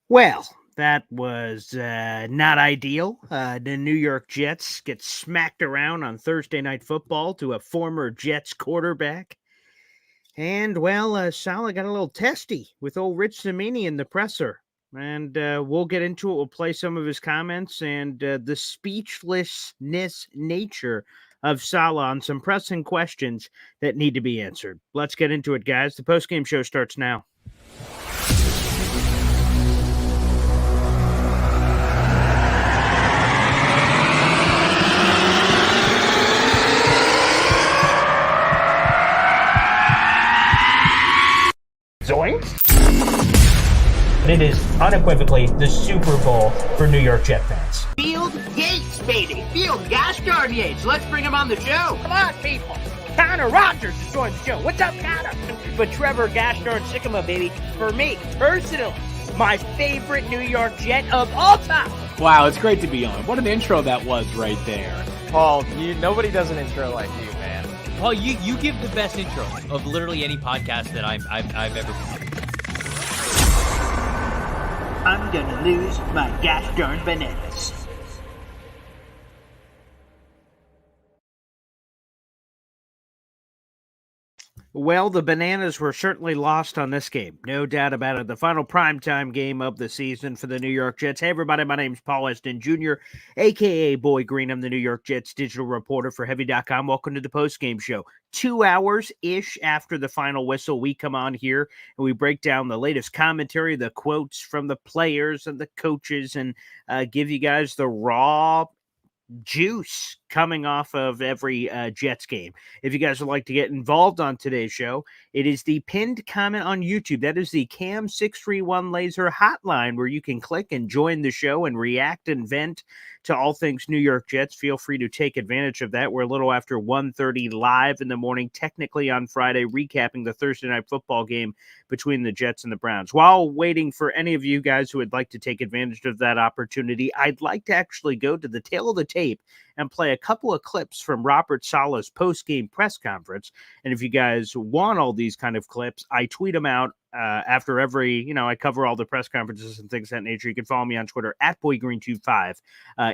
Well, that was not ideal. The New York Jets get smacked around on Thursday Night Football to a former Jets quarterback. And, well, Saleh got a little testy with old Rich Cimini in the presser. And we'll get into it. We'll play some of his comments and the speechlessness nature of Saleh on some pressing questions that need to be answered. Let's get into it, guys. The postgame show starts now. Zoinks! It is unequivocally the Super Bowl for New York Jet fans. Field Yates, baby. Field gosh darn Yates. Let's bring him on the show. Come on, people. Connor Rogers is joining the show. What's up, Connor? But Trevor gosh darn Sycamore, baby, for me, personally, my favorite New York Jet of all time. Wow, it's great to be on. What an intro that was right there. Paul, nobody does an intro like you, man. Paul, you give the best intro of literally any podcast that I've ever been. I'm gonna lose my gosh darn bananas. Well, the bananas were certainly lost on this game. No doubt about it. The final primetime game of the season for the New York Jets. Hey, everybody. My name's Paul Eston Jr., a.k.a. Boy Green. I'm the New York Jets digital reporter for Heavy.com. Welcome to the postgame show. 2 hours-ish after the final whistle, we come on here and we break down the latest commentary, the quotes from the players and the coaches, and give you guys the raw juice coming off of every Jets game. If you guys would like to get involved on today's show, it is the pinned comment on YouTube. That is the Cam 631 Laser hotline where you can click and join the show and react and vent to all things New York Jets. Feel free to take advantage of that. We're a little after 1:30 live in the morning, technically on Friday, recapping the Thursday Night Football game between the Jets and the Browns. While waiting for any of you guys who would like to take advantage of that opportunity, I'd like to actually go to the tail of the tape and play a couple of clips from Robert Saleh's post-game press conference. And if you guys want all these kind of clips, I tweet them out after every, I cover all the press conferences and things of that nature. You can follow me on Twitter at BoyGreen25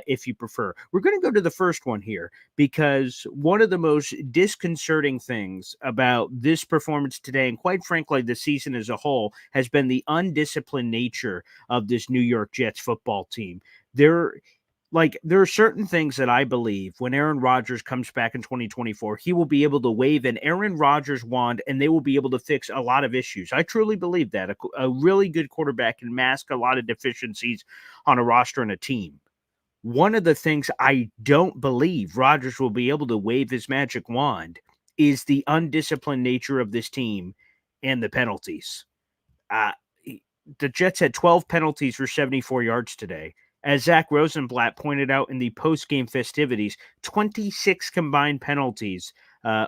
if you prefer. We're going to go to the first one here because one of the most disconcerting things about this performance today, and quite frankly, the season as a whole, has been the undisciplined nature of this New York Jets football team. There are certain things that I believe when Aaron Rodgers comes back in 2024, he will be able to wave an Aaron Rodgers wand and they will be able to fix a lot of issues. I truly believe that. A really good quarterback can mask a lot of deficiencies on a roster and a team. One of the things I don't believe Rodgers will be able to wave his magic wand is the undisciplined nature of this team and the penalties. The Jets had 12 penalties for 74 yards today. As Zach Rosenblatt pointed out in the post-game festivities, 26 combined penalties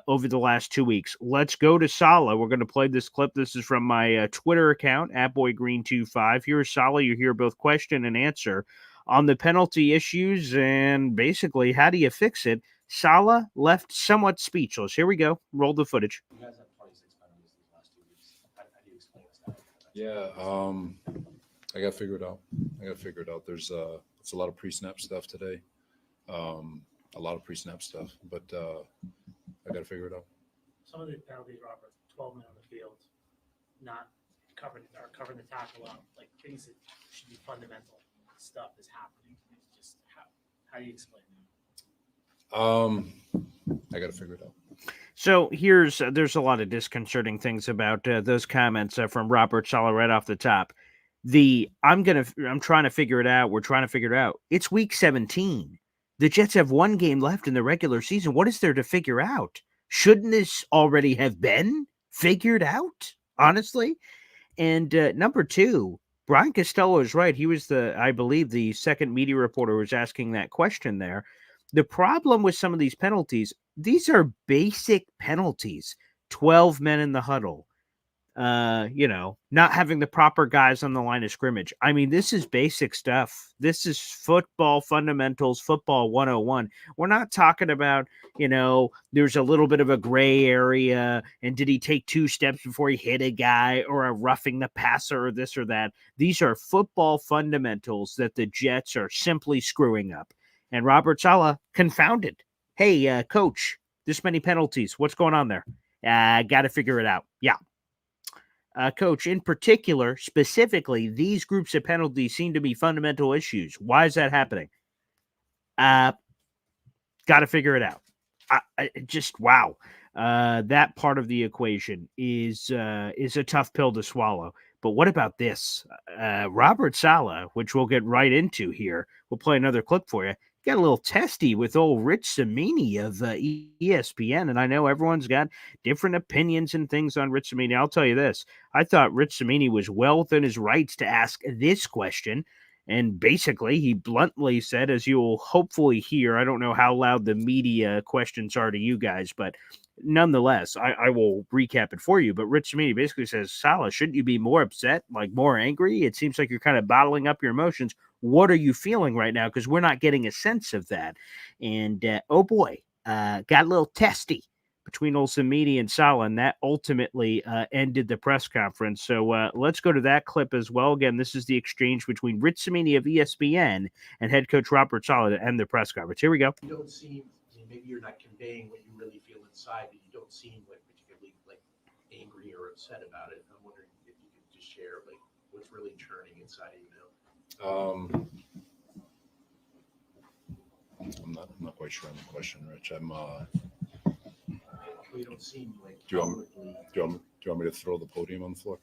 over the last 2 weeks. Let's go to Saleh. We're going to play this clip. This is from my Twitter account, @BoyGreen25. Here's Saleh. You hear both question and answer on the penalty issues and basically how do you fix it. Saleh left somewhat speechless. Here we go. Roll the footage. You guys have 26 penalties these last 2 weeks. How do you explain this? Yeah, I got to figure it out. There's it's a lot of pre-snap stuff today, but I got to figure it out. Some of the penalties, Robert, 12 men on the field, not covering the tackle up, like things that should be fundamental stuff is happening. It's just how do you explain that? I got to figure it out. So there's a lot of disconcerting things about those comments from Robert Saleh right off the top. I'm trying to figure it out. We're trying to figure it out. It's week 17. The Jets have one game left in the regular season. What is there to figure out? Shouldn't this already have been figured out, honestly? And number two, Brian Costello is right. He was I believe the second media reporter was asking that question there. The problem with some of these penalties, these are basic penalties. 12 men in the huddle. not having the proper guys on the line of scrimmage. I mean, this is basic stuff. This is football fundamentals, football 101. We're not talking about, there's a little bit of a gray area and did he take 2 steps before he hit a guy or a roughing the passer or this or that. These are football fundamentals that the Jets are simply screwing up. And Robert Saleh confounded. Hey, coach, this many penalties. What's going on there? Got to figure it out. Yeah. Coach, in particular, specifically, these groups of penalties seem to be fundamental issues. Why is that happening? Got to figure it out. Wow. That part of the equation is a tough pill to swallow. But what about this? Robert Saleh, which we'll get right into here. We'll play another clip for you. Got a little testy with old Rich Cimini of ESPN, and I know everyone's got different opinions and things on Rich Cimini. I'll tell you this. I thought Rich Cimini was well within his rights to ask this question, and basically he bluntly said, as you'll hopefully hear, I don't know how loud the media questions are to you guys, but nonetheless, I will recap it for you. But Rich Cimini basically says, Saleh, shouldn't you be more upset, like more angry? It seems like you're kind of bottling up your emotions. What are you feeling right now? Because we're not getting a sense of that. And, oh boy, got a little testy between old Cimini and Saleh, and that ultimately ended the press conference. So let's go to that clip as well. Again, this is the exchange between Rich Cimini of ESPN and head coach Robert Saleh to end the press conference. Here we go. You don't seem, maybe you're not conveying what you really feel inside, but you don't seem like particularly like angry or upset about it. I'm wondering if you could just share like what's really churning inside of you now. I'm not quite sure on the question, Rich. You don't seem like Do you want me to throw the podium on the floor?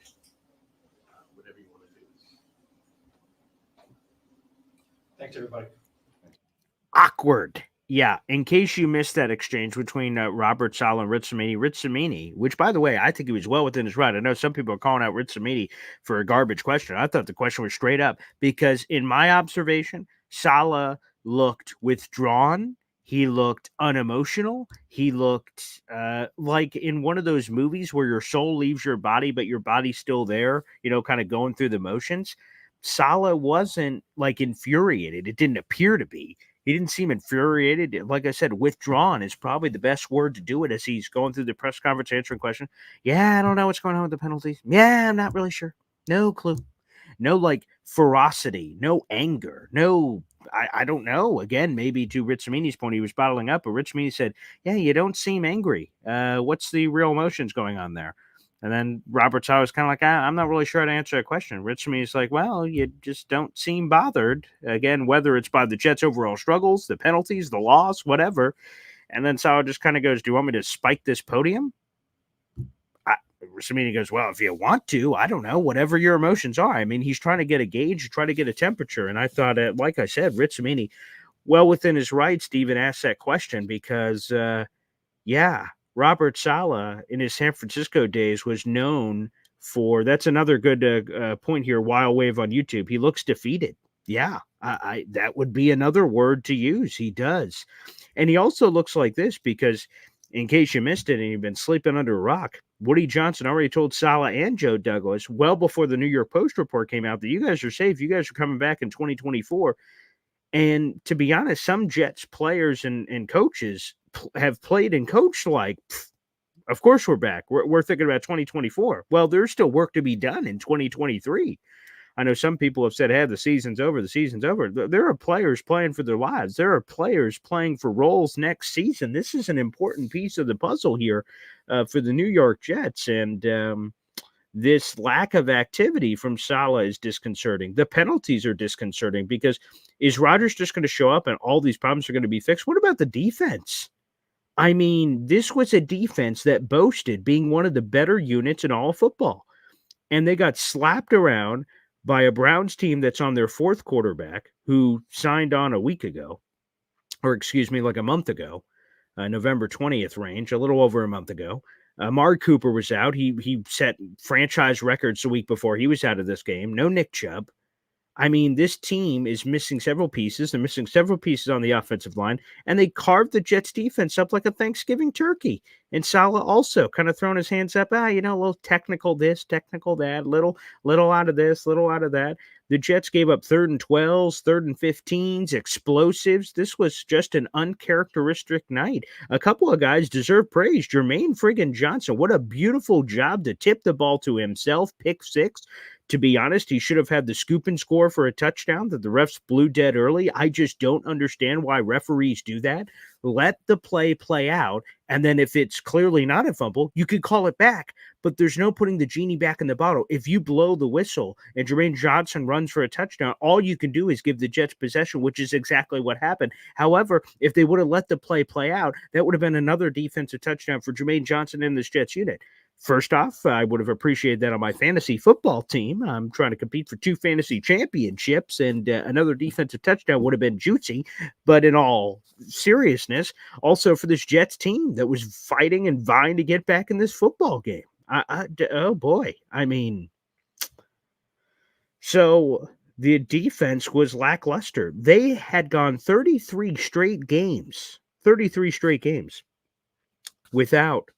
Whatever you want to do. Thanks, everybody. Awkward. Yeah, in case you missed that exchange between Robert Saleh and Rich Cimini, which, by the way, I think he was well within his right. I know some people are calling out Rich Cimini for a garbage question. I thought the question was straight up because, in my observation, Saleh looked withdrawn. He looked unemotional. He looked like in one of those movies where your soul leaves your body, but your body's still there, kind of going through the motions. Saleh wasn't like infuriated. It didn't appear to be. He didn't seem infuriated. Like I said, withdrawn is probably the best word to do it as he's going through the press conference answering question. Yeah, I don't know what's going on with the penalties. Yeah, I'm not really sure. No clue. No, like, ferocity. No anger. No, I don't know. Again, maybe to Rich Cimini's point, he was bottling up, but Rich Cimini said, yeah, you don't seem angry. What's the real emotions going on there? And then Robert Saleh was kind of like, I'm not really sure how to answer that question. Rich Cimini's like, well, you just don't seem bothered. Again, whether it's by the Jets' overall struggles, the penalties, the loss, whatever. And then Saleh just kind of goes, do you want me to spike this podium? Cimini goes, well, if you want to, I don't know, whatever your emotions are. I mean, he's trying to get a gauge, try to get a temperature. And I thought, like I said, Rich Cimini, well within his rights to even ask that question because, Robert Saleh in his San Francisco days was known for, that's another good point here, Wild Wave on YouTube. He looks defeated. Yeah, that would be another word to use. He does. And he also looks like this because, in case you missed it and you've been sleeping under a rock, Woody Johnson already told Saleh and Joe Douglas well before the New York Post report came out that you guys are safe. You guys are coming back in 2024. And to be honest, some Jets players and coaches have played and coached like, of course we're back. We're thinking about 2024. Well, there's still work to be done in 2023. I know some people have said, hey, the season's over. The season's over. There are players playing for their lives. There are players playing for roles next season. This is an important piece of the puzzle here for the New York Jets. And this lack of activity from Saleh is disconcerting. The penalties are disconcerting because is Rodgers just going to show up and all these problems are going to be fixed? What about the defense? I mean, this was a defense that boasted being one of the better units in all of football. And they got slapped around by a Browns team that's on their 4th quarterback who signed on a week ago, or excuse me, like a month ago, November 20th range, a little over a month ago. Amari Cooper was out. He set franchise records the week before he was out of this game. No Nick Chubb. I mean, this team is missing several pieces. They're missing several pieces on the offensive line, and they carved the Jets defense up like a Thanksgiving turkey. And Saleh also kind of throwing his hands up, a little technical this, technical that, little out of this, little out of that. The Jets gave up 3rd and 12s, 3rd and 15s, explosives. This was just an uncharacteristic night. A couple of guys deserve praise. Jermaine friggin' Johnson, what a beautiful job to tip the ball to himself, pick 6. To be honest, he should have had the scoop and score for a touchdown that the refs blew dead early. I just don't understand why referees do that. Let the play out, and then if it's clearly not a fumble, you could call it back. But there's no putting the genie back in the bottle. If you blow the whistle and Jermaine Johnson runs for a touchdown, all you can do is give the Jets possession, which is exactly what happened. However, if they would have let the play out, that would have been another defensive touchdown for Jermaine Johnson in this Jets unit. First off, I would have appreciated that on my fantasy football team. I'm trying to compete for 2 fantasy championships, and another defensive touchdown would have been juicy. But in all seriousness, also for this Jets team that was fighting and vying to get back in this football game. Oh boy. I mean, so the defense was lackluster. They had gone 33 straight games without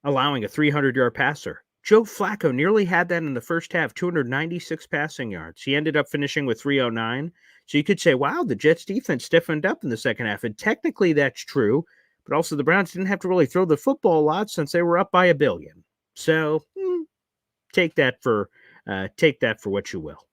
allowing a 300-yard passer. Joe Flacco nearly had that in the first half, 296 passing yards. He ended up finishing with 309. So you could say, wow, the Jets defense stiffened up in the second half. And technically that's true, but also the Browns didn't have to really throw the football a lot since they were up by $1 billion. So take that for what you will.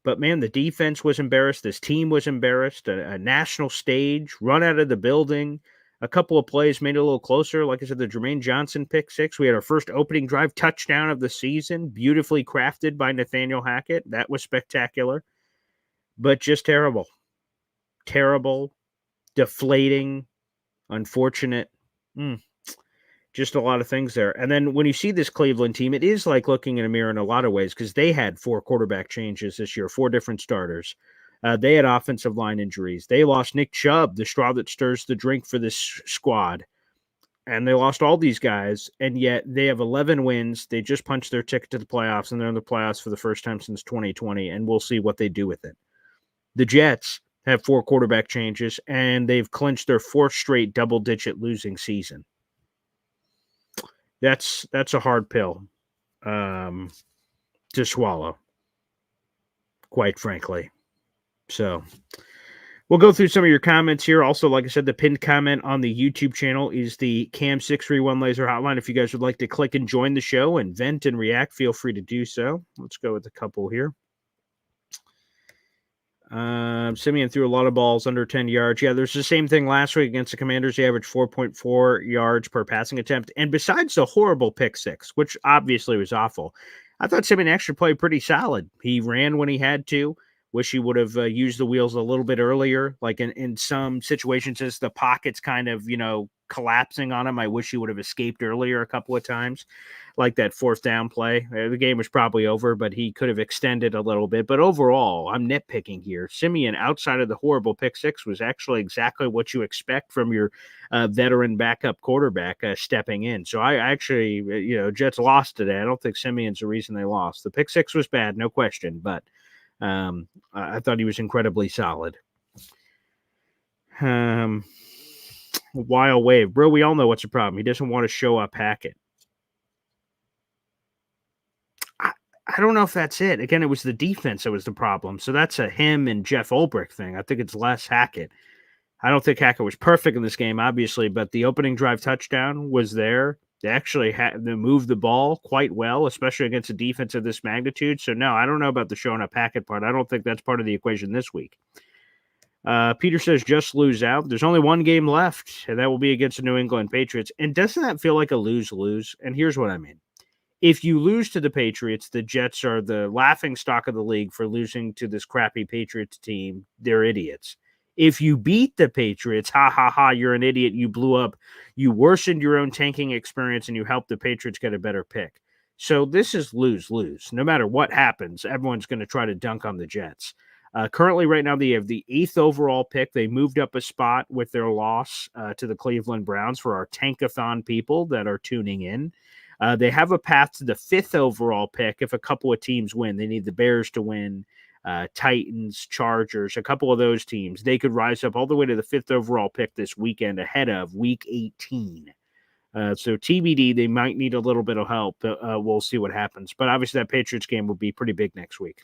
But man, the defense was embarrassed. This team was embarrassed. A national stage, run out of the building. A couple of plays made it a little closer. Like I said, the Jermaine Johnson pick 6. We had our first opening drive touchdown of the season, beautifully crafted by Nathaniel Hackett. That was spectacular, but just terrible. Terrible, deflating, unfortunate. Just a lot of things there. And then when you see this Cleveland team, it is like looking in a mirror in a lot of ways because they had 4 quarterback changes this year, 4 different starters. They had offensive line injuries. They lost Nick Chubb, the straw that stirs the drink for this squad. And they lost all these guys, and yet they have 11 wins. They just punched their ticket to the playoffs, and they're in the playoffs for the first time since 2020, and we'll see what they do with it. The Jets have 4 quarterback changes, and they've clinched their 4th straight double-digit losing season. That's a hard pill to swallow, quite frankly. So we'll go through some of your comments here. Also, like I said, the pinned comment on the YouTube channel is the Cam631 Laser Hotline. If you guys would like to click and join the show and vent and react, feel free to do so. Let's go with a couple here. Simeon threw a lot of balls under 10 yards. Yeah, there's the same thing last week against the Commanders. He averaged 4.4 yards per passing attempt. And besides the horrible pick 6, which obviously was awful, I thought Simeon actually played pretty solid. He ran when he had to. Wish he would have used the wheels a little bit earlier. Like in some situations, as the pocket's kind of, collapsing on him, I wish he would have escaped earlier a couple of times, like that 4th down play. The game was probably over, but he could have extended a little bit. But overall, I'm nitpicking here. Simeon, outside of the horrible pick 6, was actually exactly what you expect from your veteran backup quarterback stepping in. So I actually, Jets lost today. I don't think Simeon's the reason they lost. The pick 6 was bad, no question, but I thought he was incredibly solid. Wild Wave. Bro, we all know what's the problem. He doesn't want to show up Hackett. I don't know if that's it. Again, it was the defense that was the problem. So that's a him and Jeff Ulbrich thing. I think it's less Hackett. I don't think Hackett was perfect in this game, obviously, but the opening drive touchdown was there. They actually had to move the ball quite well, especially against a defense of this magnitude. So, no, I don't know about the showing up Hackett part. I don't think that's part of the equation this week. Peter says just lose out. There's only one game left, and that will be against the New England Patriots. And doesn't that feel like a lose-lose? And here's what I mean. If you lose to the Patriots, the Jets are the laughing stock of the league for losing to this crappy Patriots team. They're idiots. If you beat the Patriots, you're an idiot. You blew up. You worsened your own tanking experience, and you helped the Patriots get a better pick. So this is lose-lose. No matter what happens, everyone's going to try to dunk on the Jets. Currently, right now, they have the 8th overall pick. They moved up a spot with their loss to the Cleveland Browns for our Tankathon people that are tuning in. They have a path to the 5th overall pick if a couple of teams win. They need the Bears to win Titans, Chargers, a couple of those teams, they could rise up all the way to the 5th overall pick this weekend ahead of Week 18. So TBD, they might need a little bit of help. We'll see what happens. But obviously that Patriots game will be pretty big next week.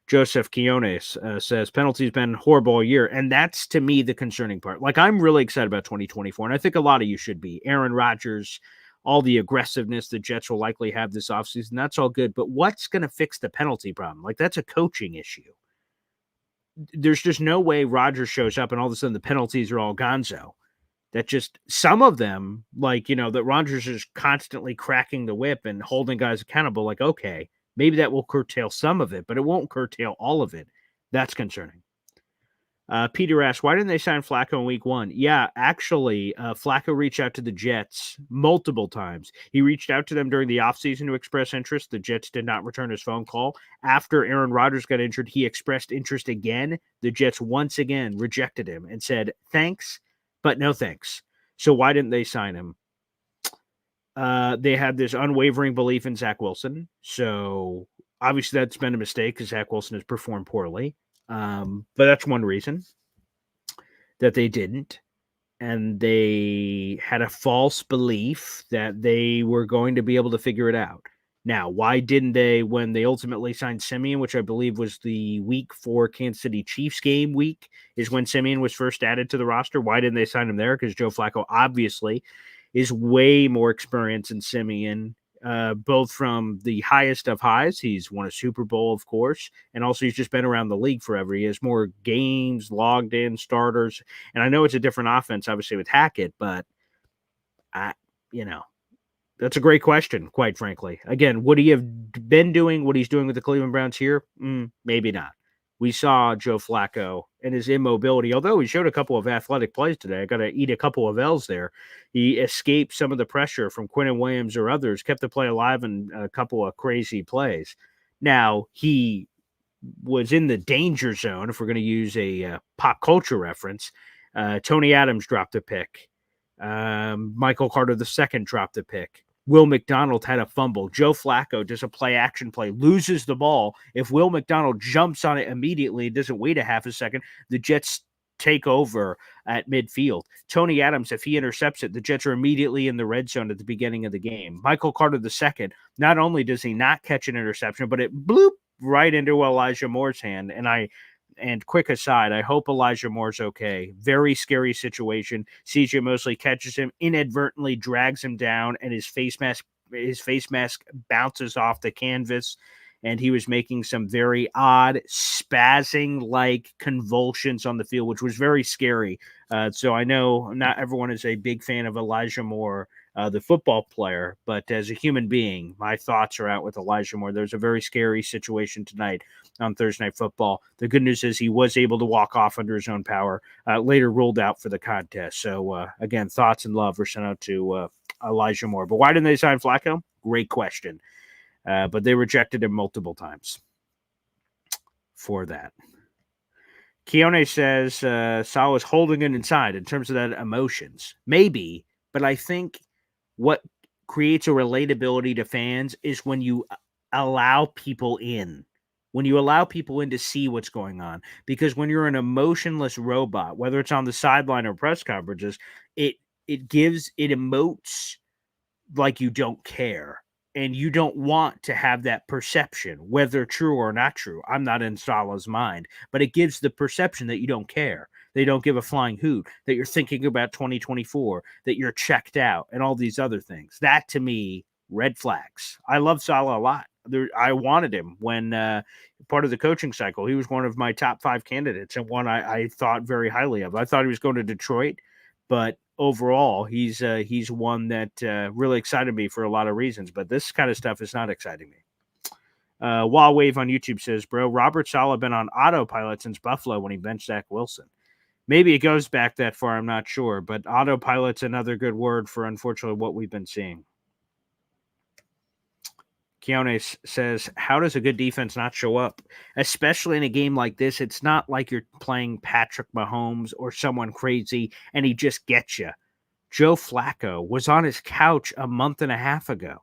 Joseph Quiones says, penalties been horrible all year. And that's, to me, the concerning part. Like, I'm really excited about 2024, and I think a lot of you should be. Aaron Rodgers, all the aggressiveness the Jets will likely have this offseason, that's all good. But what's going to fix the penalty problem? Like, that's a coaching issue. There's just no way Rodgers shows up and all of a sudden the penalties are all gonzo. That just, some of them, like, that Rodgers is constantly cracking the whip and holding guys accountable, like, okay, maybe that will curtail some of it, but it won't curtail all of it. That's concerning. Peter asks, why didn't they sign Flacco in week 1? Yeah, actually, Flacco reached out to the Jets multiple times. He reached out to them during the offseason to express interest. The Jets did not return his phone call. After Aaron Rodgers got injured, he expressed interest again. The Jets once again rejected him and said, thanks, but no thanks. So why didn't they sign him? They had this unwavering belief in Zach Wilson. So obviously that's been a mistake because Zach Wilson has performed poorly. But that's one reason that they didn't. And they had a false belief that they were going to be able to figure it out. Now, why didn't they, when they ultimately signed Simeon, which I believe was the week 4 Kansas City Chiefs game week, is when Simeon was first added to the roster? Why didn't they sign him there? Because Joe Flacco obviously is way more experienced than Simeon, both from the highest of highs. He's won a Super Bowl, of course, and also he's just been around the league forever. He has more games, logged in, starters, and I know it's a different offense, obviously, with Hackett, but that's a great question, quite frankly. Again, would he have been doing what he's doing with the Cleveland Browns here? Maybe not. We saw Joe Flacco and his immobility, although he showed a couple of athletic plays today. I got to eat a couple of L's there. He escaped some of the pressure from Quinnen Williams or others, kept the play alive in a couple of crazy plays. Now, he was in the danger zone, if we're going to use a pop culture reference. Tony Adams dropped a pick. Michael Carter II dropped a pick. Will McDonald had a fumble. Joe Flacco does a play-action play, loses the ball. If Will McDonald jumps on it immediately and doesn't wait a half a second, the Jets take over at midfield. Tony Adams, if he intercepts it, the Jets are immediately in the red zone at the beginning of the game. Michael Carter II, not only does he not catch an interception, but it bloop right into Elijah Moore's hand. And quick aside, I hope Elijah Moore's okay. Very scary situation. CJ Mosley catches him, inadvertently drags him down, and his face mask bounces off the canvas, and he was making some very odd spazzing-like convulsions on the field, which was very scary. So I know not everyone is a big fan of Elijah Moore, the football player, but as a human being, my thoughts are out with Elijah Moore. There's a very scary situation tonight on Thursday Night Football. The good news is he was able to walk off under his own power, later ruled out for the contest. So, again, thoughts and love were sent out to Elijah Moore. But why didn't they sign Flacco? Great question. But they rejected him multiple times for that. Keone says Saleh is holding it inside in terms of that emotions. Maybe, but I think what creates a relatability to fans is when you allow people in. When you allow people in to see what's going on. Because when you're an emotionless robot, whether it's on the sideline or press conferences, it emotes like you don't care. And you don't want to have that perception, whether true or not true. I'm not in Saleh's mind, but it gives the perception that you don't care. They don't give a flying hoot, that you're thinking about 2024, that you're checked out, and all these other things. That, to me, red flags. I love Saleh a lot. I wanted him when part of the coaching cycle. He was one of my top 5 candidates and one I thought very highly of. I thought he was going to Detroit, but overall, he's one that really excited me for a lot of reasons. But this kind of stuff is not exciting me. Wild Wave on YouTube says, bro, Robert Saleh been on autopilot since Buffalo when he benched Zach Wilson. Maybe it goes back that far, I'm not sure. But autopilot's another good word for, unfortunately, what we've been seeing. Keone says, how does a good defense not show up? Especially in a game like this, it's not like you're playing Patrick Mahomes or someone crazy and he just gets you. Joe Flacco was on his couch a month and a half ago.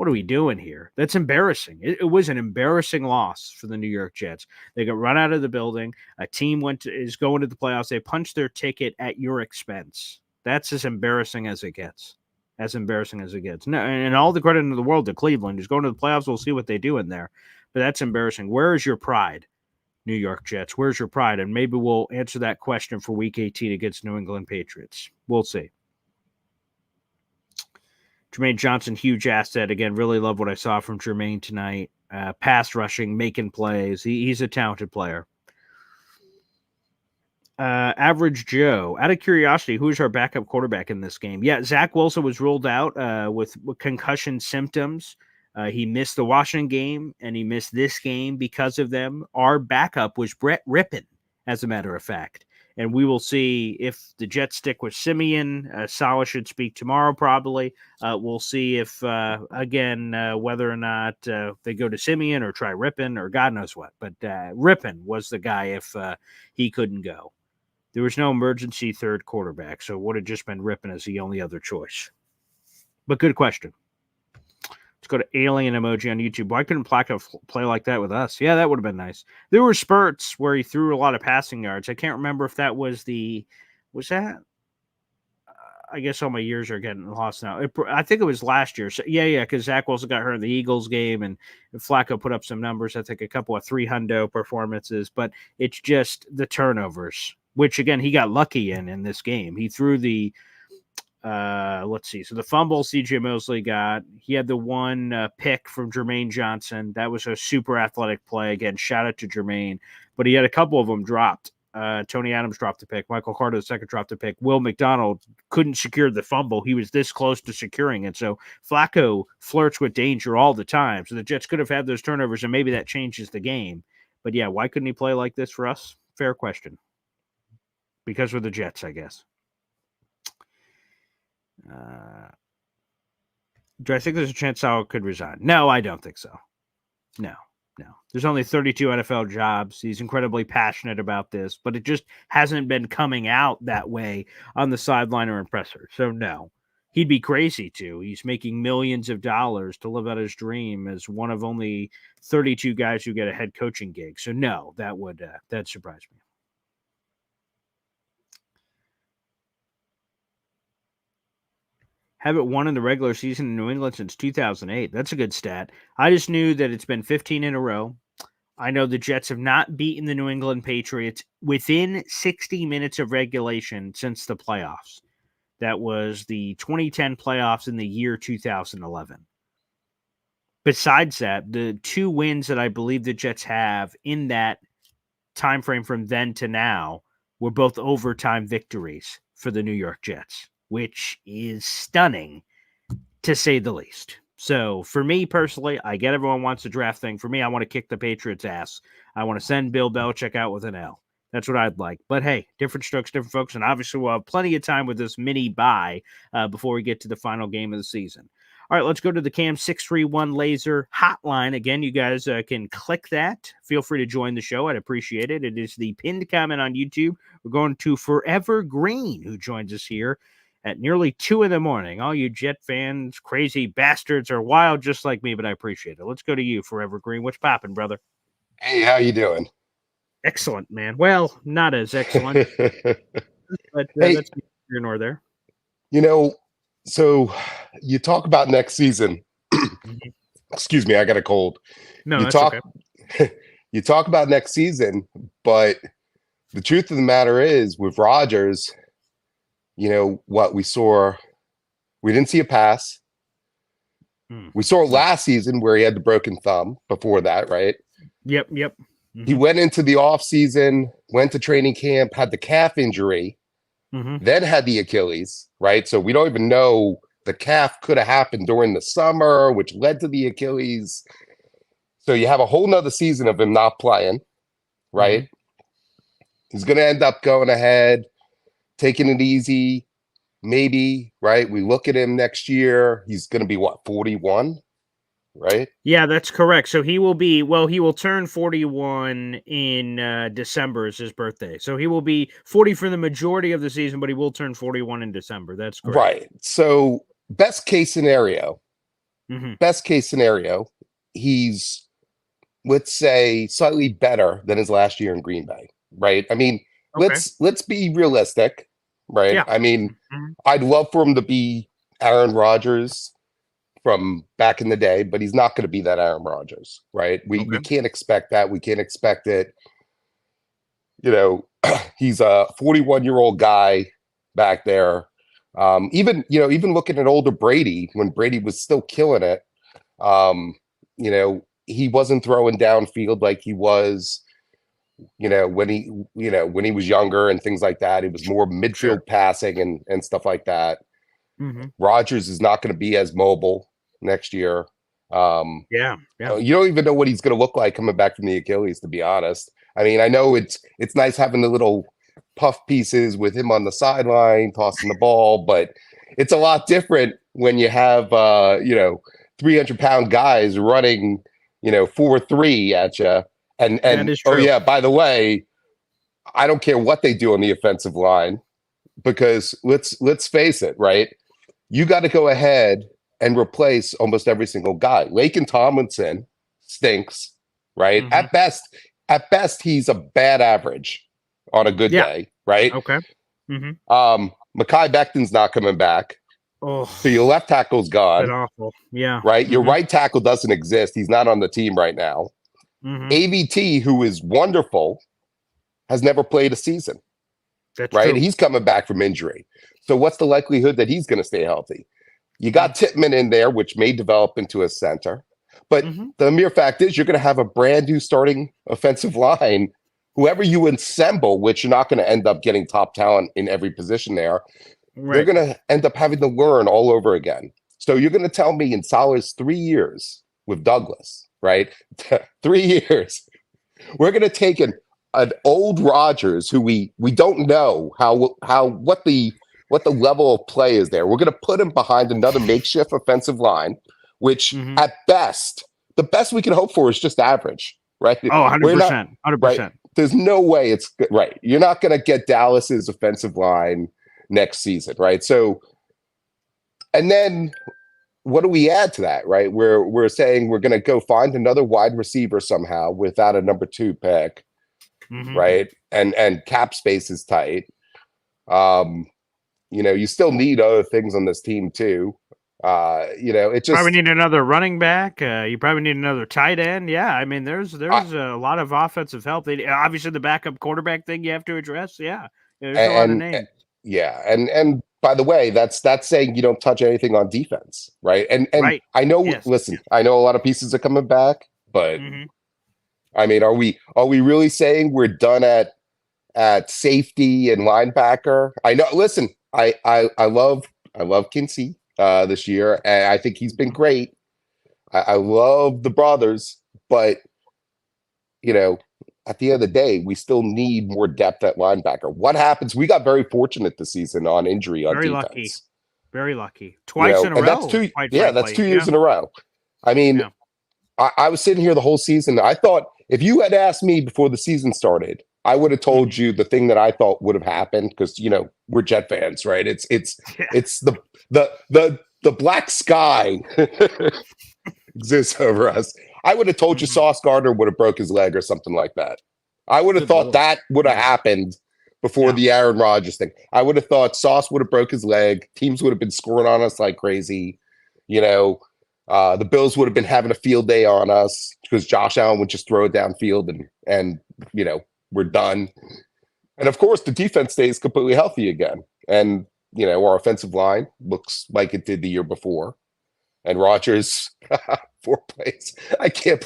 what are we doing here? That's embarrassing. It was an embarrassing loss for the New York Jets. They got run out of the building. A team is going to the playoffs. They punched their ticket at your expense. That's as embarrassing as it gets. As embarrassing as it gets. No, and all the credit in the world to Cleveland. Just going to the playoffs. We'll see what they do in there. But that's embarrassing. Where is your pride, New York Jets? Where's your pride? And maybe we'll answer that question for Week 18 against New England Patriots. We'll see. Jermaine Johnson, huge asset. Again, really love what I saw from Jermaine tonight. Pass rushing, making plays. He's a talented player. Average Joe, out of curiosity, who's our backup quarterback in this game? Yeah, Zach Wilson was ruled out with concussion symptoms. He missed the Washington game, and he missed this game because of them. Our backup was Brett Rippon, as a matter of fact. And we will see if the Jets stick with Simeon. Saleh should speak tomorrow, probably. We'll see if, whether or not they go to Simeon or try Rippon or God knows what. But Rippon was the guy if he couldn't go. There was no emergency third quarterback, so it would have just been Rippon as the only other choice. But good question. Let's go to Alien Emoji on YouTube. Why couldn't Flacco play like that with us? Yeah, that would have been nice. There were spurts where he threw a lot of passing yards. I can't remember if that was that? I guess all my years are getting lost now. I think it was last year. So, yeah, because Zach Wilson got hurt in the Eagles game, and Flacco put up some numbers. I think a couple of 300 performances, but it's just the turnovers, which, again, he got lucky in this game. He threw the let's see. So the fumble CJ Mosley got, he had the one pick from Jermaine Johnson. That was a super athletic play. Again, shout out to Jermaine, but he had a couple of them dropped. Tony Adams dropped a pick. Michael Carter II dropped a pick. Will McDonald couldn't secure the fumble. He was this close to securing it. So Flacco flirts with danger all the time. So the Jets could have had those turnovers, and maybe that changes the game. But yeah, why couldn't he play like this for us? Fair question. Because we're the Jets, I guess. Do I think there's a chance Saleh could resign? No, I don't think so. No. There's only 32 NFL jobs. He's incredibly passionate about this, but it just hasn't been coming out that way on the sideline or in presser. So no, he'd be crazy to. He's making millions of dollars to live out his dream as one of only 32 guys who get a head coaching gig. So no, that'd surprise me. Haven't won in the regular season in New England since 2008. That's a good stat. I just knew that it's been 15 in a row. I know the Jets have not beaten the New England Patriots within 60 minutes of regulation since the playoffs. That was the 2010 playoffs in the year 2011. Besides that, the two wins that I believe the Jets have in that time frame from then to now were both overtime victories for the New York Jets, which is stunning, to say the least. So for me personally, I get everyone wants a draft thing. For me, I want to kick the Patriots' ass. I want to send Bill Belichick out with an L. That's what I'd like. But hey, different strokes, different folks. And obviously we'll have plenty of time with this mini bye before we get to the final game of the season. All right, let's go to the Cam 631 Laser hotline. Again, you guys can click that. Feel free to join the show. I'd appreciate it. It is the pinned comment on YouTube. We're going to Forever Green, who joins us here at nearly 2 a.m. All you Jet fans, crazy bastards, are wild just like me, but I appreciate it. Let's go to you, Forever Green. What's popping, brother? Hey, how you doing? Excellent, man. Well, not as excellent, but hey, that's here nor there. So you talk about next season. Excuse me, I got a cold. No, that's okay. You talk about next season, but the truth of the matter is, with Rodgers, what we saw, we didn't see a pass. We saw last season where he had the broken thumb before that, right? Yep. Mm-hmm. He went into the offseason, went to training camp, had the calf injury, then had the Achilles, right? So we don't even know, the calf could have happened during the summer, which led to the Achilles. So you have a whole nother season of him not playing, right? He's going to end up going ahead, taking it easy, maybe, right? We look at him next year. He's going to be, 41, right? Yeah, that's correct. So he will turn 41 in December is his birthday. So he will be 40 for the majority of the season, but he will turn 41 in December. That's correct. Right. So best case scenario, best case scenario, he's, let's say, slightly better than his last year in Green Bay, right? I mean, Okay. let's be realistic, right? Yeah. I mean, Mhm. I'd love for him to be Aaron Rodgers from back in the day, but he's not going to be that Aaron Rodgers, right? We Okay. can't expect that. We can't expect it. You know, he's a 41-year-old guy back there. Even looking at older Brady, when Brady was still killing it, he wasn't throwing downfield like he was, when he was younger and things like that. It was more midfield passing and stuff like that. Rodgers is not going to be as mobile next year. Yeah. You don't even know what he's going to look like coming back from the Achilles, to be honest. I mean, I know it's nice having the little puff pieces with him on the sideline tossing the ball, but it's a lot different when you have 300-pound guys running 4-3 at you. And is true. oh yeah, by the way, I don't care what they do on the offensive line, because let's face it, right? You got to go ahead and replace almost every single guy. Laken Tomlinson stinks, right? At best, he's a bad average on a good day, right? Okay. Mekhi Becton's not coming back. Oh, So your left tackle's gone. awful. Yeah. Right? Your right tackle doesn't exist. He's not on the team right now. AVT, who is wonderful, has never played a season. That's right? true. He's coming back from injury. So what's the likelihood that he's going to stay healthy? You got Tippmann in there, which may develop into a center. But the mere fact is, you're going to have a brand new starting offensive line. Whoever you assemble, which you're not going to end up getting top talent in every position there, they're going to end up having to learn all over again. So you're going to tell me in Saleh's 3 years with Douglas, right? 3 years, we're going to take an old Rodgers who we don't know what the level of play is there. We're going to put him behind another makeshift offensive line, which at best, the best we can hope for is just average, right? Oh, 100%. 100%. Right? There's no way it's good, right. You're not going to get Dallas's offensive line next season, right? So, and then what do we add to that, right? We're saying we're going to go find another wide receiver somehow without a number 2 pick, right? And cap space is tight. You still need other things on this team too. It just probably need another running back. You probably need another tight end. Yeah, I mean, there's a lot of offensive help. Obviously, the backup quarterback thing you have to address. Yeah, there's a lot of names. Yeah, and by the way, that's saying you don't touch anything on defense, right? And right. I know. Listen, I know a lot of pieces are coming back, but I mean, are we really saying we're done at safety and linebacker? I know. Listen, I love Kinsey this year, and I think he's been great. I love the brothers, but at the end of the day, we still need more depth at linebacker. What happens? We got very fortunate this season on injury on defense. Very lucky. Twice in a row. That's 2 that's 2 years in a row. I mean, I was sitting here the whole season. I thought if you had asked me before the season started, I would have told you the thing that I thought would have happened, because we're Jet fans, right? It's the black sky exists over us. I would have told you Sauce Gardner would have broke his leg or something like that. I would have thought that would have happened before the Aaron Rodgers thing. I would have thought Sauce would have broke his leg. Teams would have been scoring on us like crazy. The Bills would have been having a field day on us because Josh Allen would just throw it downfield and we're done. And of course, the defense stays completely healthy again. And, our offensive line looks like it did the year before. And Rodgers, 4 plays. I still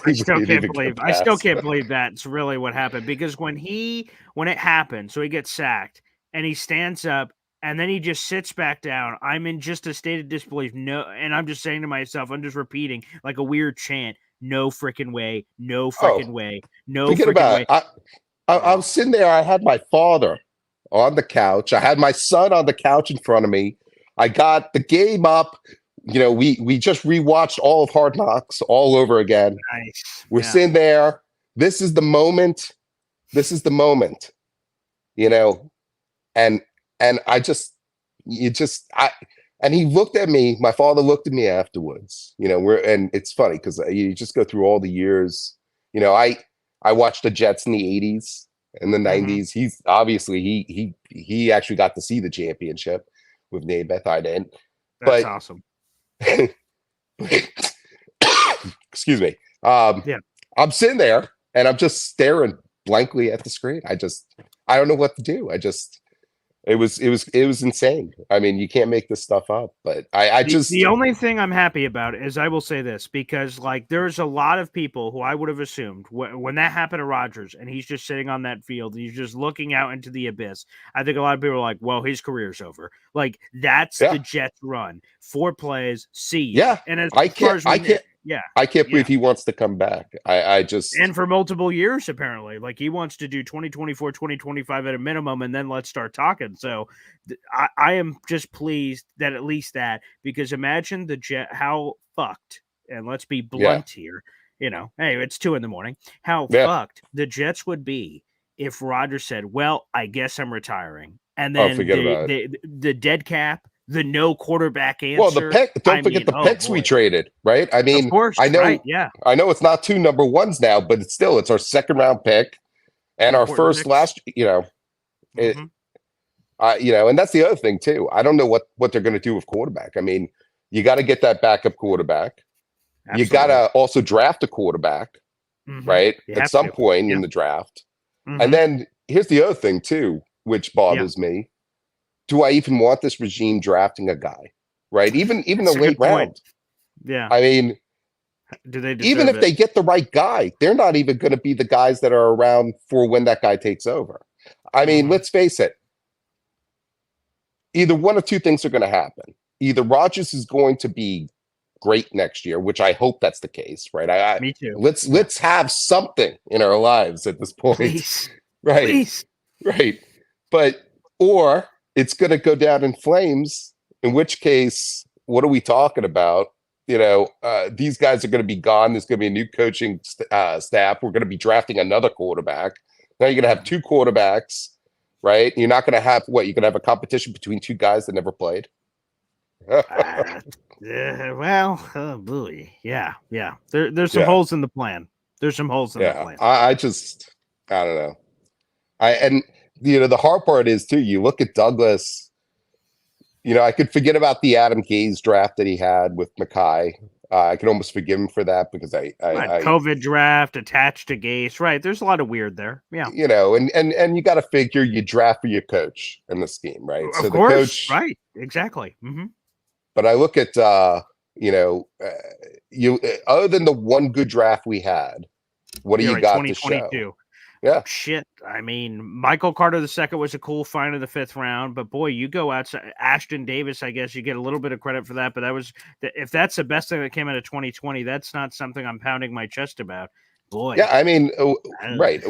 can't believe that's really what happened, because when it happened, so he gets sacked and he stands up and then he just sits back down. I'm in just a state of disbelief. No, and I'm just saying to myself, I'm just repeating like a weird chant. No freaking way. No freaking way. No freaking way. I was sitting there. I had my father on the couch. I had my son on the couch in front of me. I got the game up. We just rewatched all of Hard Knocks all over again. Nice. We're sitting there. This is the moment. And And he looked at me. My father looked at me afterwards. And it's funny because you just go through all the years. I watched the Jets in the '80s and the '90s. He's obviously he actually got to see the championship with Namath. I didn't. That's awesome. Excuse me. I'm sitting there and I'm just staring blankly at the screen. I don't know what to do. It was insane. I mean, you can't make this stuff up, but the only thing I'm happy about is I will say this, because like there's a lot of people who I would have assumed when that happened to Rodgers and he's just sitting on that field and he's just looking out into the abyss. I think a lot of people are like, well, his career's over. Like that's the Jets run. 4 plays, see you. Yeah. And as I far can't believe he wants to come back. And for multiple years, apparently. Like he wants to do 2024, 2025 at a minimum, and then let's start talking. So I am just pleased that at least that, because imagine how fucked, and let's be blunt here, hey, it's 2 a.m. How fucked the Jets would be if Rodgers said, well, I guess I'm retiring. And then the dead cap, the no quarterback answer. Well, don't forget the picks we traded, right? I mean, of course, I know, right, yeah. I know it's not 2 number 1s now, but it's our 2nd round pick and our first picks. Last, and that's the other thing too. I don't know what they're going to do with quarterback. I mean, you got to get that backup quarterback. Absolutely. You got to also draft a quarterback, right? At some point in the draft. And then here's the other thing too, which bothers me. Do I even want this regime drafting a guy, right? Even the late round. Yeah. I mean, do they even if they get the right guy, they're not even going to be the guys that are around for when that guy takes over. I mean, let's face it. Either one of two things are going to happen. Either Rodgers is going to be great next year, which I hope that's the case, right? Me too. Let's have something in our lives at this point. Please. Right. Please. Right. Or it's going to go down in flames, in which case, what are we talking about? These guys are going to be gone. There's going to be a new coaching staff. We're going to be drafting another quarterback. Now you're going to have 2 quarterbacks, right? You're not going to have you're going to have a competition between 2 guys that never played. Oh boy. Yeah. There's some holes in the plan. There's some holes in the plan. I don't know. The hard part is too, you look at Douglas, I could forget about the Adam Gase draft that he had with Mackay. I can almost forgive him for that because COVID draft attached to Gase. Right. There's a lot of weird there. Yeah. And you got to figure you draft for your coach in the scheme, right? Of course. The coach, right. Exactly. Mm-hmm. But I look at, you other than the one good draft we had, what do you got to show? Yeah. Shit. I mean, Michael Carter II was a cool find in the 5th round, but boy, you go outside. Ashton Davis, I guess you get a little bit of credit for that, but if that's the best thing that came out of 2020, that's not something I'm pounding my chest about. Boy. Yeah, I mean, right.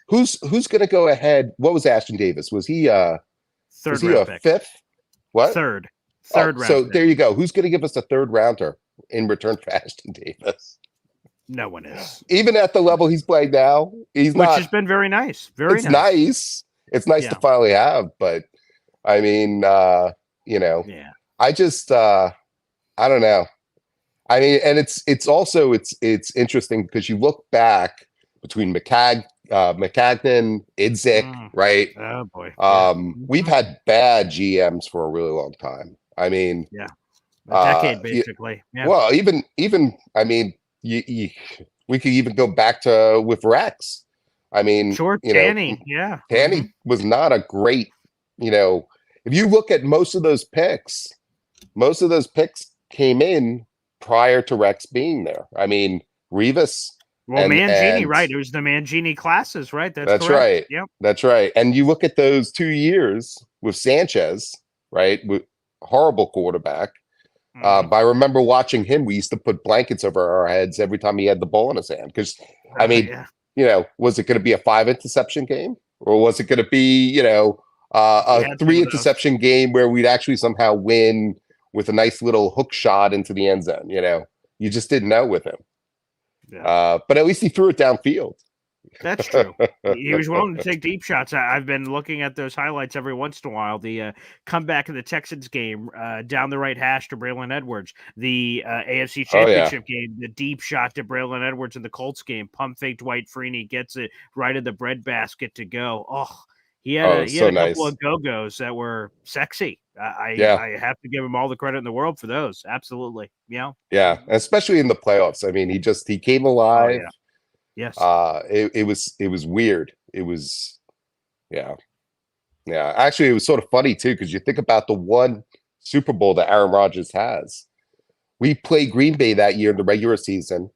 Who's going to go ahead? What was Ashton Davis? Was he third round pick? 5th? What? Third round. So there you go. Who's going to give us a 3rd rounder in return for Ashton Davis? No one is. Even at the level he's played now, which has been very nice. It's nice. It's nice to finally have, but I mean, I just I don't know. I mean, and it's also interesting because you look back between McCagnon, Idzik, right? Oh boy. We've had bad GMs for a really long time. I mean, a decade basically. Well, even I mean, we could even go back to with Rex. I mean, Tanny, Tanny was not a great, if you look at most of those picks came in prior to Rex being there. I mean, Revis. Well, Mangini, right? It was the Mangini classes, right? That's correct. Right. Yep. That's right. And you look at those 2 years with Sanchez, right? With horrible quarterback. But I remember watching him. We used to put blankets over our heads every time he had the ball in his hand. Because, I mean, was it going to be a 5 interception game? Or was it going to be, a 3 interception game where we'd actually somehow win with a nice little hook shot into the end zone? You just didn't know with him. Yeah. But at least he threw it downfield. That's true. He was willing to take deep shots. I've been looking at those highlights every once in a while. The comeback in the Texans game, down the right hash to Braylon Edwards. The AFC Championship game, the deep shot to Braylon Edwards in the Colts game. Pump faked Dwight Freeney, gets it right in the breadbasket to go. Oh, he had a couple nice. of go-go's that were sexy. I have to give him all the credit in the world for those. Absolutely. Yeah, especially in the playoffs. I mean, he came alive. Oh, yeah. Yes. It was weird. It was, yeah. Actually, it was sort of funny too, because you think about the one Super Bowl that Aaron Rodgers has. We played Green Bay that year in the regular season.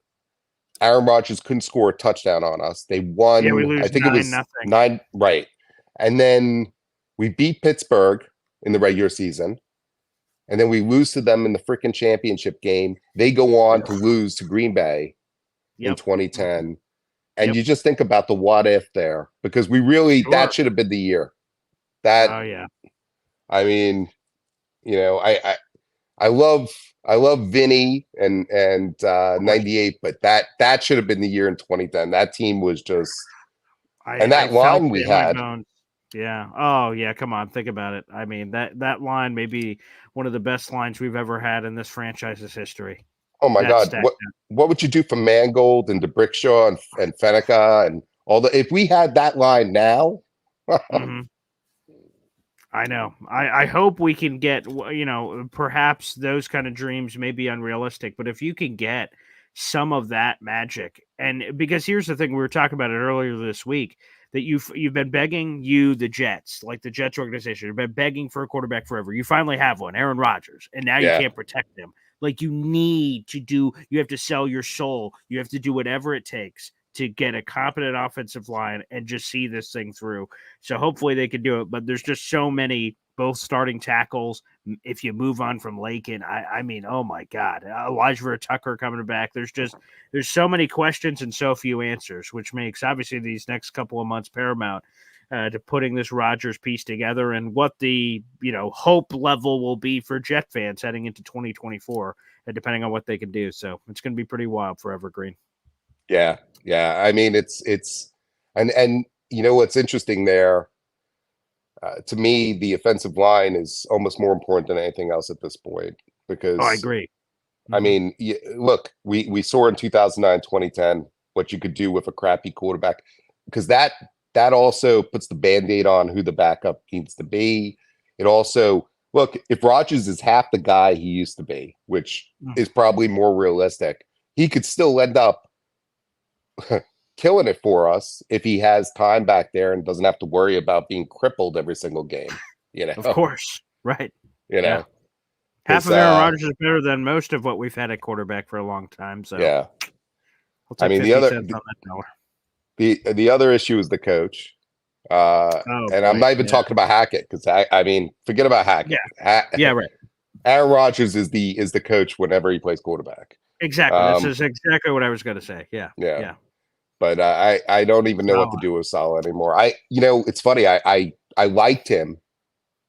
Aaron Rodgers couldn't score a touchdown on us. They won. Yeah, we lose I think it was 9-0. 9, right? And then we beat Pittsburgh in the regular season, and then we lose to them in the freaking championship game. They go on to lose to Green Bay in 2010. And you just think about the what if there, because we really that should have been the year. That I mean, I love Vinny and 98, but that should have been the year in 2010. That team was just that line we had. Yeah. Oh yeah. Come on. Think about it. I mean, that line may be one of the best lines we've ever had in this franchise's history. Oh my God! What would you do for Mangold and DeBrickshaw and Fenica and all the? If we had that line now, I know. I hope we can get. Perhaps those kind of dreams may be unrealistic, but if you can get some of that magic, and because here's the thing, we were talking about it earlier this week, that you've been begging the Jets, like the Jets organization, you've been begging for a quarterback forever. You finally have one, Aaron Rodgers, and now you can't protect him. Like you have to sell your soul. You have to do whatever it takes to get a competent offensive line and just see this thing through. So hopefully they can do it. But there's just so many, both starting tackles. If you move on from Lakin, I mean, oh my God, Elijah Tucker coming back. There's so many questions and so few answers, which makes obviously these next couple of months paramount to putting this Rodgers piece together and what the hope level will be for Jet fans heading into 2024, depending on what they can do. So it's going to be pretty wild for Evergreen. Yeah. I mean, it's and what's interesting there. To me, the offensive line is almost more important than anything else at this point because I agree. I mean, look, we saw in 2009, 2010 what you could do with a crappy quarterback because that also puts the Band-Aid on who the backup needs to be. It also, look, if Rodgers is half the guy he used to be, which is probably more realistic, he could still end up killing it for us if he has time back there and doesn't have to worry about being crippled every single game. Of course. Right. Half of Aaron Rodgers is better than most of what we've had at quarterback for a long time. So I mean, the other issue is the coach. And I'm not even talking about Hackett because I mean, forget about Hackett. Right. Aaron Rodgers is the coach whenever he plays quarterback. Exactly. This is exactly what I was going to say. Yeah. But I don't even know what to do with Saleh anymore. It's funny. I liked him.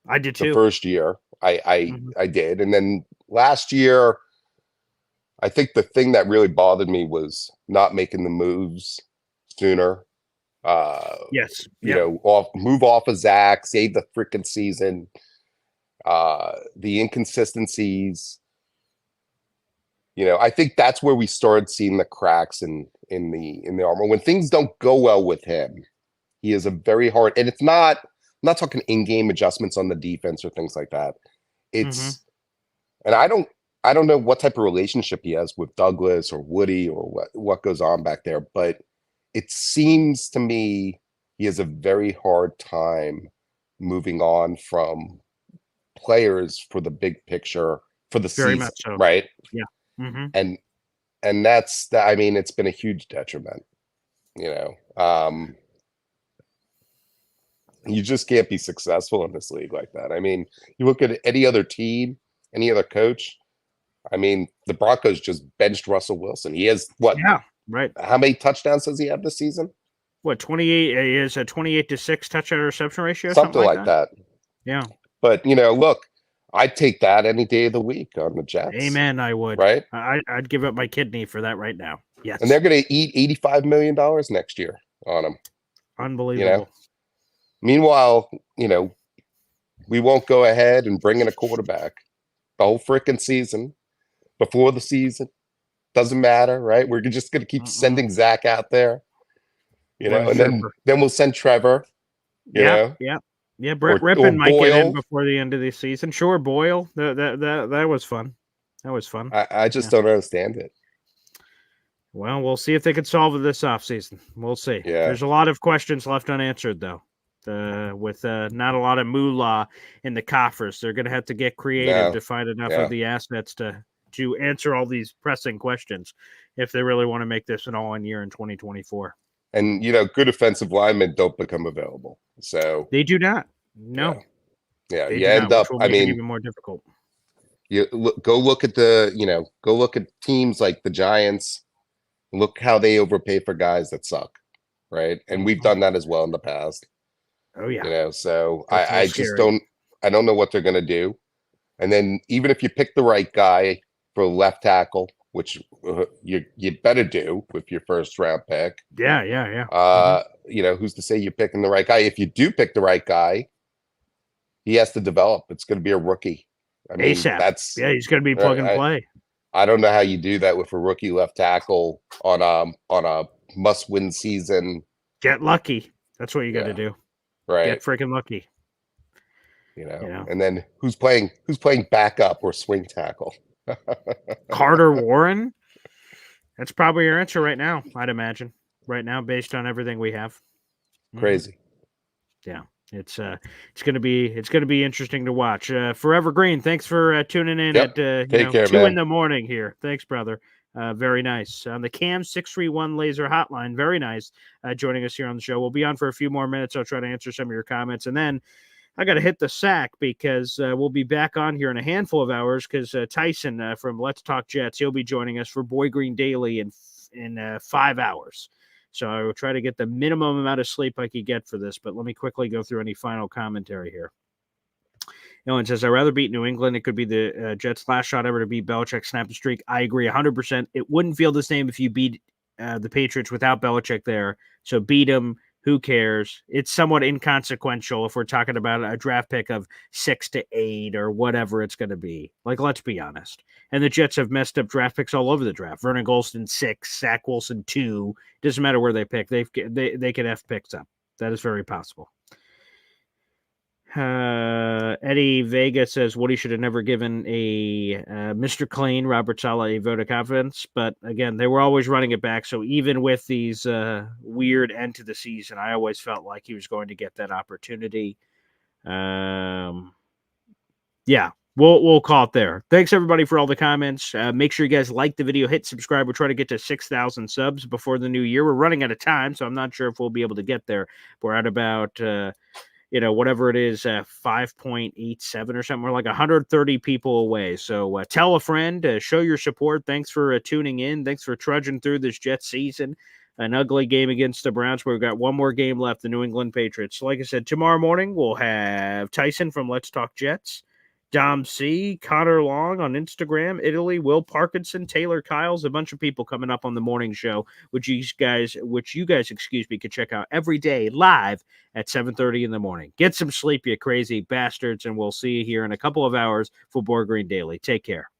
I did too. The first year, I did, and then last year, I think the thing that really bothered me was not making the moves sooner. Yes. Move off of Zach, save the freaking season. The inconsistencies. I think that's where we started seeing the cracks in the armor. When things don't go well with him, he is a very hard, and it's not. I'm not talking in-game adjustments on the defense or things like that. It's, and I don't know what type of relationship he has with Douglas or Woody or what goes on back there, but it seems to me he has a very hard time moving on from players for the big picture for the very season, much so. right? Yeah. And that's I mean, it's been a huge detriment. You just can't be successful in this league like that. I mean, you look at any other team, any other coach. I mean, the Broncos just benched Russell Wilson. He has what? Yeah, right. How many touchdowns does he have this season? What, 28? He has a 28-6 touchdown reception ratio, something like that. Yeah. But look, I'd take that any day of the week on the Jets. Amen. I would. Right. I'd give up my kidney for that right now. Yes. And they're going to eat $85 million next year. on them. Unbelievable. Meanwhile, we won't go ahead and bring in a quarterback the whole freaking season, before the season. Doesn't matter, right? We're just going to keep sending Zach out there, and then we'll send Trevor, Yeah. Brett Rippon might get in before the end of the season. Sure, Boyle. That was fun. That was fun. I just don't understand it. Well, we'll see if they can solve it this offseason. We'll see. Yeah. There's a lot of questions left unanswered, though. With not a lot of moolah in the coffers, they're going to have to get creative to find enough of the assets to answer all these pressing questions if they really want to make this an all-in year in 2024. And good offensive linemen don't become available, so they do not. No. Yeah, you end up. I mean, even more difficult. You go look at teams like the Giants. Look how they overpay for guys that suck, right? And we've done that as well in the past. Oh yeah. So I just don't know what they're gonna do. And then even if you pick the right guy for left tackle, which you better do with your first round pick. Yeah. Who's to say you're picking the right guy? If you do pick the right guy, he has to develop. It's going to be a rookie. I mean, ASAP. He's going to be plug and play. I don't know how you do that with a rookie left tackle on a must-win season. Get lucky. That's what you got to do. Right. Get freaking lucky. And then who's playing backup or swing tackle? Carter Warren. That's probably your answer right now, I'd imagine. Right now, based on everything we have. Crazy. Yeah. It's going to be interesting to watch. Forever Green, thanks for tuning in at 2 in the morning here. Thanks, brother. Very nice. On the Cam 631 laser hotline, very nice joining us here on the show. We'll be on for a few more minutes. I'll try to answer some of your comments, and then I got to hit the sack because we'll be back on here in a handful of hours because Tyson from Let's Talk Jets, he'll be joining us for Boy Green Daily in 5 hours. So I will try to get the minimum amount of sleep I could get for this, but let me quickly go through any final commentary here. Ellen says, I'd rather beat New England. It could be the Jets' last shot ever to beat Belichick, snap the streak. I agree 100%. It wouldn't feel the same if you beat the Patriots without Belichick there. So beat them. Who cares? It's somewhat inconsequential if we're talking about a draft pick of 6 to 8 or whatever it's going to be. Like, let's be honest. And the Jets have messed up draft picks all over the draft. Vernon Golston 6, Zach Wilson 2. Doesn't matter where they pick. They can F picks up. That is very possible. Eddie Vega says Woody should have never given a Mr. Clean, Robert Saleh, a vote of confidence. But again, they were always running it back. So even with these weird end to the season, I always felt like he was going to get that opportunity. We'll call it there. Thanks everybody for all the comments. Make sure you guys like the video, hit subscribe. We're trying to get to 6,000 subs before the new year. We're running out of time, so I'm not sure if we'll be able to get there. We're at about whatever it is, 5.87 or something. We're like 130 people away. So tell a friend, show your support. Thanks for tuning in. Thanks for trudging through this Jets season. An ugly game against the Browns. We've got one more game left, the New England Patriots. So like I said, tomorrow morning we'll have Tyson from Let's Talk Jets, Dom C, Connor Long on Instagram, Italy, Will Parkinson, Taylor Kyles, a bunch of people coming up on the morning show, which you guys, could check out every day live at 7:30 in the morning. Get some sleep, you crazy bastards, and we'll see you here in a couple of hours for Board Green Daily. Take care.